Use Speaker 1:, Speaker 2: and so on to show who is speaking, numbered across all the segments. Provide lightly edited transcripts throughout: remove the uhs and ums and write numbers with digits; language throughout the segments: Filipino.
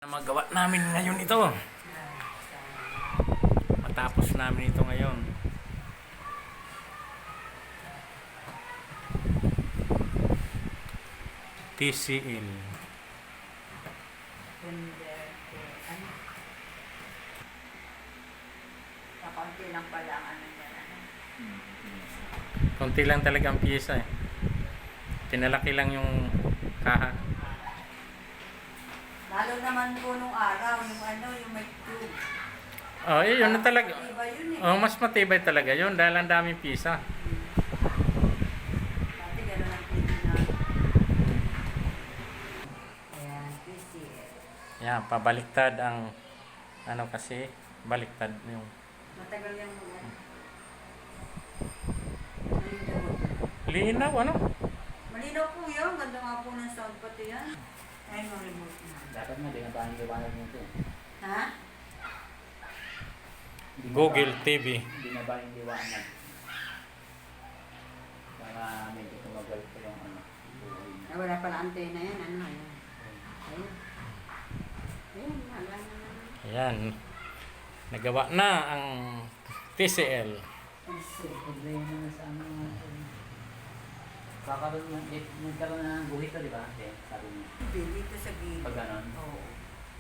Speaker 1: Magawa namin ngayon ito. Matapos namin ito ngayon. TCL.
Speaker 2: Kaunti lang pala ang ano yan.
Speaker 1: Konti lang talaga ang piyesa eh. Pinalaki lang yung kaha.
Speaker 2: Lalo naman po nung araw, yung may tube.
Speaker 1: Oh, yun na talaga.
Speaker 2: Iba yun eh.
Speaker 1: Oh, mas matibay talaga yun dahil ang daming pisa.
Speaker 2: Dati gano'n ang TV na. Ayan, PCL.
Speaker 1: Yan, pabaliktad ang ano kasi, baliktad yung
Speaker 2: Matagal yung mga.
Speaker 1: linaw ano?
Speaker 2: Malinaw po yun. Ganda nga po ng sound pati yan. Ay, mga remote na.
Speaker 3: Dapat nga, binabahan yung liwanag nito.
Speaker 2: Ha?
Speaker 1: Google TV.
Speaker 3: Binabahan yung liwanag. Para medyo tumagal ko yung ano.
Speaker 2: Ay, wala pala antena yan. Ano yan? Ayun. Ayun, wala na.
Speaker 1: Ayan. Nagawa na ang TCL.
Speaker 3: Problema na sa ano natin. Nagkaroon na ng guhit di ba? Sabi niya.
Speaker 2: Dito sa gilid.
Speaker 3: Pag ganon?
Speaker 2: Oo.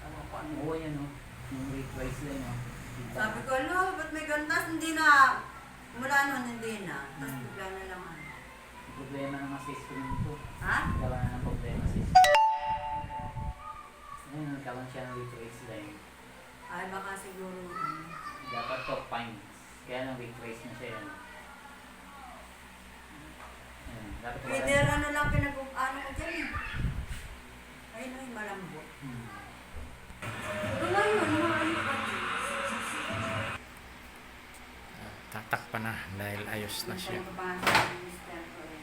Speaker 2: Ano ko ano?
Speaker 3: Oo yan o. Yung reprise lang o.
Speaker 2: Sabi ko, alo, ba't may gantas? Hindi na. Mula nun, hindi na. Tapos bigla na lang ano.
Speaker 3: Problema ng mga system nito.
Speaker 2: Ha?
Speaker 3: Gawa na ng problema system. Ngayon, nagkaroon siya ng reprise line.
Speaker 2: Ay, baka siguro, ano.
Speaker 3: Dapat to fines. Kaya nang reprise na siya yan. Dapat
Speaker 2: Pwede ano lang pinag-ano ko dyan eh. Ayun ay, malambot. Wala yun, mga ano pa.
Speaker 1: Tatakpan na dahil ayos na siya.
Speaker 2: Yung papasok ng mister ko eh.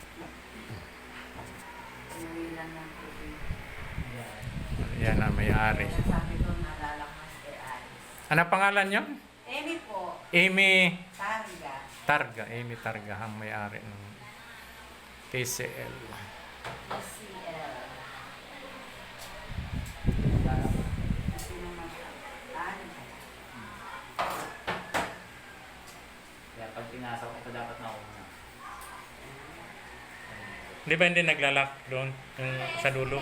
Speaker 2: Pinawilan lang ko eh.
Speaker 1: Yan ang may-ari.
Speaker 2: Kaya sabi ko, naalala ko Master Alice.
Speaker 1: Ano pangalan niyo?
Speaker 2: Amy po,
Speaker 1: Amy
Speaker 2: Targa.
Speaker 1: Targa. Amy Targa ang may-ari ng TCL.
Speaker 2: PCL. Kasi naman, Targa.
Speaker 3: Kaya pag pinasok ko dapat na una.
Speaker 1: Di ba hindi naglalak doon yung sa dulo?